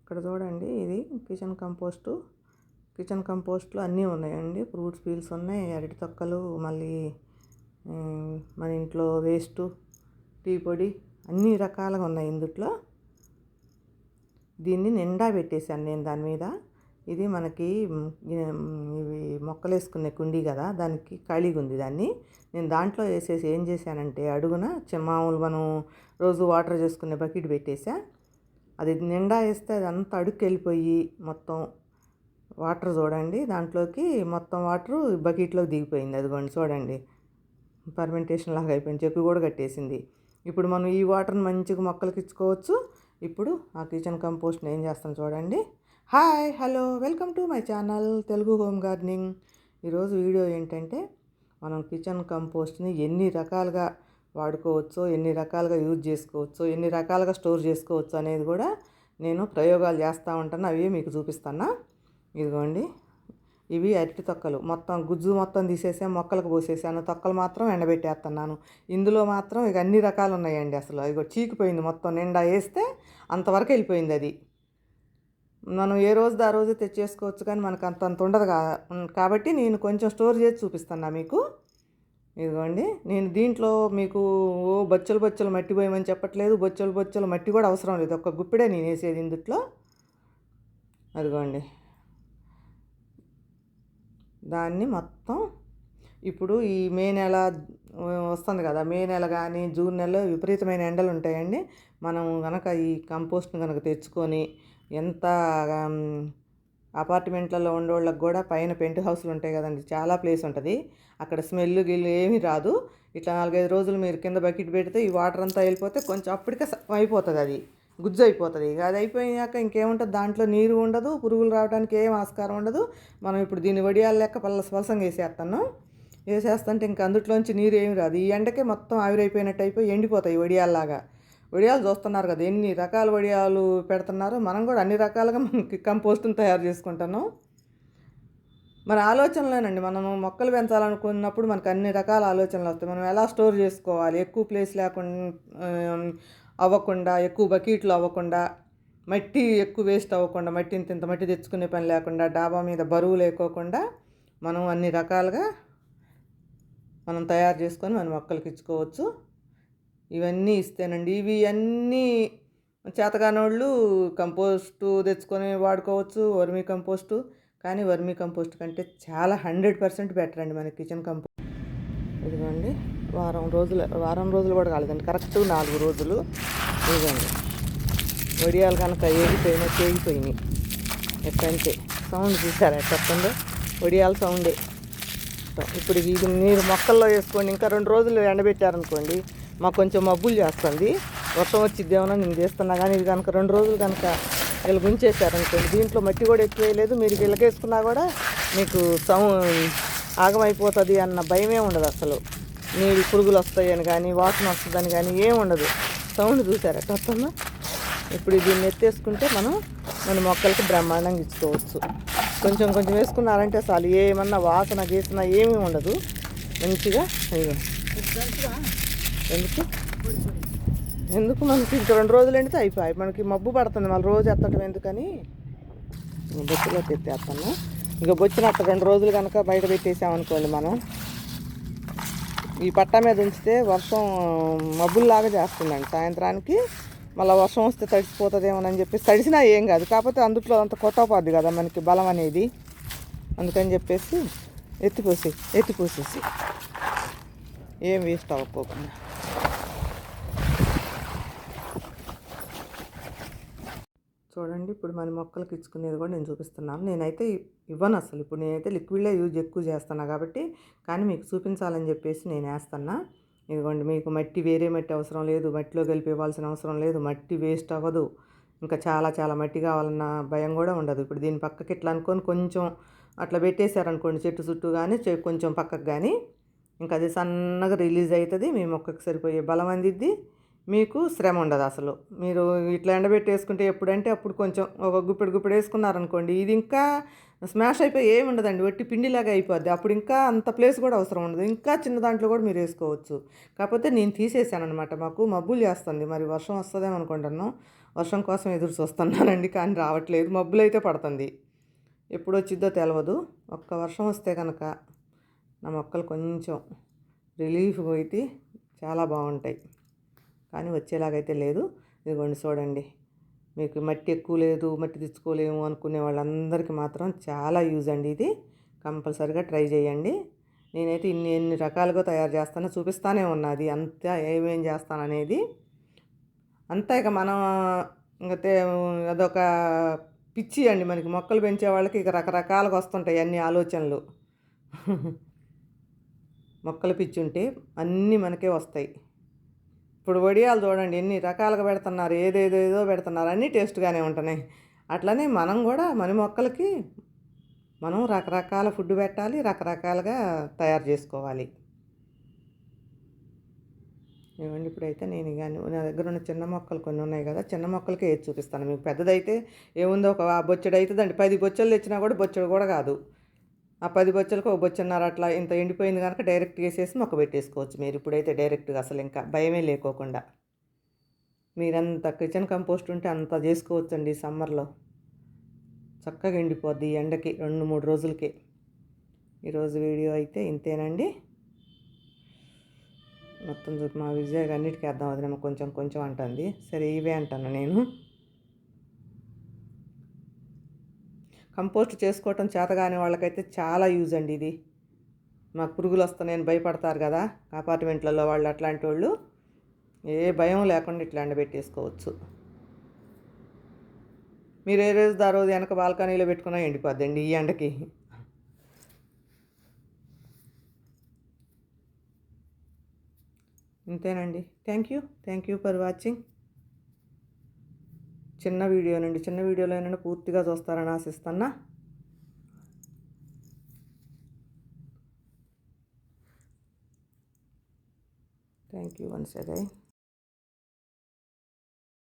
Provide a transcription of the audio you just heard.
ఇక్కడ చూడండి, ఇది కిచెన్ కంపోస్టు. కిచెన్ కంపోస్ట్లో అన్నీ ఉన్నాయండి. ఫ్రూట్స్ పీల్స్ ఉన్నాయి, అరటి తొక్కలు, మళ్ళీ మన ఇంట్లో వేస్టు, టీ పొడి, అన్ని రకాలుగా ఉన్నాయి ఇందుట్లో. దీన్ని నిండా పెట్టేశాను నేను దాని మీద. ఇది మనకి ఇవి మొక్కలు వేసుకునే కుండీ కదా, దానికి ఖాళీగా ఉంది. దాన్ని నేను దాంట్లో వేసేసి ఏం చేశానంటే, అడుగున మామూలు మనం రోజు వాటర్ చేసుకునే బకెట్ పెట్టేసా. అది నిండా వేస్తే అది అంతా అడుక్కి వెళ్ళిపోయి మొత్తం వాటర్ చూడండి, దాంట్లోకి మొత్తం వాటరు బకెట్లోకి దిగిపోయింది. అదిగోండి చూడండి, ఫర్మెంటేషన్ లాగా అయిపోయింది, చెక్కు కూడా కట్టేసింది. ఇప్పుడు మనం ఈ వాటర్ని మంచిగా మొక్కలకి ఇచ్చుకోవచ్చు. ఇప్పుడు ఆ కిచెన్ కంపోస్ట్ని ఏం చేస్తాను చూడండి. Hi, hello, welcome to my channel Telugu home gardening. ఈరోజు వీడియో ఏంటంటే, మనం కిచెన్ కంపోస్ట్ని ఎన్ని రకాలుగా వాడుకోవచ్చో, ఎన్ని రకాలుగా యూజ్ చేసుకోవచ్చో, ఎన్ని రకాలుగా స్టోర్ చేసుకోవచ్చు అనేది కూడా నేను ప్రయోగాలు చేస్తూ ఉంటాను. అవి మీకు చూపిస్తాను. ఇదిగోండి, ఇవి అరటి తొక్కలు. మొత్తం గుజ్జు మొత్తం తీసేసాను, మొక్కలకు పోసేసాను. తొక్కలు మాత్రం ఎండబెట్టేస్తున్నాను. ఇందులో మాత్రం ఇక అన్ని రకాలు ఉన్నాయండి. అసలు ఇక చీకిపోయింది మొత్తం, నిండా వేస్తే అంతవరకు వెళ్ళిపోయింది. అది మనం ఏ రోజు ఆ రోజు తెచ్చేసుకోవచ్చు, కానీ మనకు అంత ఉండదు కాబట్టి నేను కొంచెం స్టోర్ చేసి చూపిస్తున్నా మీకు. ఇదిగోండి, నేను దీంట్లో మీకు బొచ్చలు మట్టి పోయమని చెప్పట్లేదు. బొచ్చలు మట్టి కూడా అవసరం లేదు, ఒక గుప్పిడే నేను వేసేది ఇందుట్లో. అదిగోండి, దాన్ని మొత్తం ఇప్పుడు ఈ మే నెల వస్తుంది కదా, మే నెల కానీ జూన్ నెలలో విపరీతమైన ఎండలు ఉంటాయండి. మనం కనుక ఈ కంపోస్ట్ని కనుక తెచ్చుకొని, ఎంత అపార్ట్మెంట్లలో ఉండేవాళ్ళకి కూడా పైన పెంట్ హౌస్లు ఉంటాయి కదండి, చాలా ప్లేస్ ఉంటుంది, అక్కడ స్మెల్ గిల్లు ఏమీ రాదు. ఇట్లా 4-5 రోజులు మీరు కింద బకెట్ పెడితే ఈ వాటర్ అంతా వెళ్ళిపోతే కొంచెం అప్పటికే అయిపోతుంది, అది గుజ్జు అయిపోతుంది. ఇక అది అయిపోయాక ఇంకేముంటుంది, దాంట్లో నీరు ఉండదు, పురుగులు రావడానికి ఏం ఆస్కారం ఉండదు. మనం ఇప్పుడు దీన్ని వడియాలు లెక్క పలసంగా వేసేస్తుంటే ఇంకా అందులోంచి నీరు ఏమి రాదు. ఈ ఎండకే మొత్తం ఆవిరైపోయినట్టు అయిపోయి ఎండిపోతాయి వడియాల్లాగా. వడియాలు చూస్తున్నారు కదా, ఎన్ని రకాల వడియాలు పెడుతున్నారు. మనం కూడా అన్ని రకాలుగా మనకి కంపోస్ట్ని తయారు చేసుకుంటున్నాం. మన ఆలోచనలేనండి, మనం మొక్కలు పెంచాలనుకున్నప్పుడు మనకు అన్ని రకాల ఆలోచనలు వస్తాయి. మనం ఎలా స్టోర్ చేసుకోవాలి, ఎక్కువ ప్లేస్ లేకుండా అవ్వకుండా, ఎక్కువ బకెట్లు అవ్వకుండా, మట్టి ఎక్కువ వేస్ట్ అవ్వకుండా, మట్టి ఇంత మట్టి తెచ్చుకునే పని లేకుండా, డాబా మీద బరువు లేకోకుండా మనం అన్ని రకాలుగా మనం తయారు చేసుకొని మన మొక్కలకి ఇచ్చుకోవచ్చు. ఇవన్నీ ఇస్తేనండి, ఇవి అన్నీ చేతగానోళ్ళు కంపోస్టు తెచ్చుకొని వాడుకోవచ్చు, వర్మీ కంపోస్టు. కానీ వర్మీ కంపోస్ట్ కంటే చాలా 100% బెటర్ అండి మన కిచెన్ కంపోస్ట్. ఇదిగోండి, వారం రోజులు కూడా కాలేదండి, కరెక్ట్ 4 రోజులు. ఇదిగోండి, వడియాలు కనుక చేగిపోయినాయి ఎట్లంటే సౌండ్ చూసారా ఎట్టుందో, వడియాల సౌండే. ఇప్పుడు ఇది మీరు మొక్కల్లో వేసుకోండి, ఇంకా 2 రోజులు ఎండబెట్టారనుకోండి, మాకు కొంచెం మబ్బులు చేస్తుంది, వర్షం వచ్చిద్దేమో నేను చేస్తున్నా. కానీ ఇది కనుక 2 రోజులు కనుక వీళ్ళు గుంచేసారనుకోండి, దీంట్లో మట్టి కూడా ఎక్కువ వేయలేదు, మీరు వీళ్ళకేసుకున్నా కూడా మీకు ఆగమైపోతుంది అన్న భయమే ఉండదు. అసలు నీళ్ళు పురుగులు వస్తాయని కానీ, వాసన వస్తుందని కానీ ఏమి ఉండదు. సౌండ్ చూసారా ఎట్లా. ఇప్పుడు దీన్ని ఎత్తేసుకుంటే మనం మన మొక్కలకి బ్రహ్మాండంగా ఇచ్చుకోవచ్చు. కొంచెం వేసుకున్నారంటే చాలు, ఏమన్నా వాసన గీసన ఏమీ ఉండదు, మంచిగా. ఎందుకు మనకి ఇంక 2 రోజులు ఎండితే అయిపోయి, మనకి మబ్బు పడుతుంది, మళ్ళీ రోజు ఎత్తడం ఎందుకని బొచ్చులో ఎత్తేస్తాను. ఇక బొచ్చినట్టు 2 రోజులు కనుక బయట పెట్టేసామనుకోండి, మనం ఈ పట్టా మీద ఉంచితే వర్షం మబ్బుల్లాగా చేస్తుందండి. సాయంత్రానికి మళ్ళీ వర్షం వస్తే తడిసిపోతుందేమోనని చెప్పేసి, తడిసినా ఏం కాదు, కాకపోతే అందుట్లో అంత కొట్టపోద్ది కదా మనకి బలం అనేది. అందుకని చెప్పేసి ఎత్తిపోసేసి ఏం వేస్ట్ అవ్వకోకుండా. చూడండి, ఇప్పుడు మన మొక్కలకి ఇచ్చుకునేది కూడా నేను చూపిస్తున్నాను. నేనైతే ఇవ్వను అసలు, ఇప్పుడు నేనైతే లిక్విడ్లే ఎక్కువ చేస్తున్నా కాబట్టి, కానీ మీకు చూపించాలని చెప్పేసి నేను వేస్తున్నా. ఇదిగోండి, మీకు వేరే మట్టి అవసరం లేదు, మట్టిలో కలిపి ఇవ్వాల్సిన అవసరం లేదు, మట్టి వేస్ట్ అవ్వదు, ఇంకా చాలా మట్టి కావాలన్న భయం కూడా ఉండదు. ఇప్పుడు దీని పక్కకి ఇట్లా అనుకొని కొంచెం అట్లా పెట్టేశారనుకోండి, చెట్టు చుట్టూ కానీ కొంచెం పక్కకు కానీ, ఇంకా అది సన్నగా రిలీజ్ అవుతుంది, మీ మొక్కకి సరిపోయే బలం అందిద్ది, మీకు శ్రమ ఉండదు అసలు. మీరు ఇట్లా ఎండబెట్టేసుకుంటే ఎప్పుడంటే అప్పుడు కొంచెం ఒక గుప్పెడు వేసుకున్నారనుకోండి, ఇది ఇంకా స్మాష్ అయిపోయి ఏమి ఉండదండి, వట్టి పిండిలాగా అయిపోద్ది. అప్పుడు ఇంకా అంత ప్లేస్ కూడా అవసరం ఉండదు, ఇంకా చిన్న దాంట్లో కూడా మీరు వేసుకోవచ్చు. కాకపోతే నేను తీసేసాను అనమాట, మాకు మబ్బులు చేస్తుంది, మరి వర్షం వస్తుందేమో అనుకుంటున్నాం. వర్షం కోసం ఎదురు చూస్తున్నానండి, కానీ రావట్లేదు. మబ్బులైతే పడుతుంది, ఎప్పుడు వచ్చిద్దో తెలియదు. ఒక్క వర్షం వస్తే కనుక నా మొక్కలు కొంచెం రిలీఫ్ అయితే చాలా బాగుంటాయి, కానీ వచ్చేలాగైతే లేదు. ఇదిగోండి చూడండి, మీకు మట్టి ఎక్కువ లేదు, మట్టి తెచ్చుకోలేము అనుకునే వాళ్ళందరికీ మాత్రం చాలా యూజ్ అండి ఇది. కంపల్సరిగా ట్రై చేయండి. నేనైతే ఎన్ని రకాలుగా తయారు చేస్తానో చూపిస్తానే ఉన్నది అంతా, ఏమేం చేస్తాననేది అంతా. ఇక మనం ఇంకా అదొక పిచ్చి అండి మనకి, మొక్కలు పెంచే వాళ్ళకి ఇక రకరకాలుగా వస్తుంటాయి అన్ని ఆలోచనలు. మొక్కలు పిచ్చి ఉంటే అన్నీ మనకే వస్తాయి. ఇప్పుడు వడియాలు చూడండి ఎన్ని రకాలుగా పెడుతున్నారు, ఏదేదేదో పెడుతున్నారు, అన్నీ టేస్ట్గానే ఉంటున్నాయి. అట్లనే మనం కూడా మన మొక్కలకి మనం రకరకాల ఫుడ్ పెట్టాలి, రకరకాలుగా తయారు చేసుకోవాలి. ఏమండి ఇప్పుడైతే నేను కానీ నా దగ్గర ఉన్న చిన్న మొక్కలు కొన్ని ఉన్నాయి కదా, చిన్న మొక్కలకి ఏది చూపిస్తాను. మీకు పెద్దదైతే ఏముందో ఒక బొచ్చెడు అవుతుందండి, 10 బొచ్చెలు తెచ్చినా కూడా బొచ్చెడు కూడా కాదు. ఆ 10 బొచ్చెలకు ఒక బొచ్చెన్నర అట్లా ఇంత ఎండిపోయింది కనుక డైరెక్ట్ వేసేసి మొక్క పెట్టేసుకోవచ్చు మీరు. ఇప్పుడైతే డైరెక్ట్గా అసలు ఇంకా భయమే లేకోకుండా మీరంత కిచెన్ కంపోస్ట్ ఉంటే అంత చేసుకోవచ్చండి. సమ్మర్లో చక్కగా ఎండిపోద్ది ఈ ఎండకి 2-3 రోజులకి. ఈరోజు వీడియో అయితే ఇంతేనండి. మొత్తం చూపు మా విజయ్ అన్నిటికీ అర్థం అవుతుంది, కొంచెం కొంచెం అంటుంది. సరే ఇవే అంటాను నేను. కంపోస్ట్ చేసుకోవటం చేతగాని వాళ్ళకైతే చాలా యూజ్ అండి ఇది. మాకు పురుగులు వస్తున్నాయని భయపడతారు కదా అపార్ట్మెంట్లలో వాళ్ళు, అట్లాంటి వాళ్ళు ఏ భయం లేకుండా ఇట్లా ఎండబెట్టేసుకోవచ్చు. మీరు ఏ రోజు ఆ రోజు వెనక బాల్కనీలో పెట్టుకున్నా ఎండిపోద్దండి ఈ ఎండకి. ఇంతేనండి. Thank you for watching. చిన్న వీడియోనండి, చిన్న వీడియోలో అయినా పూర్తిగా చూస్తారని ఆశిస్తున్నా. Thank you once again.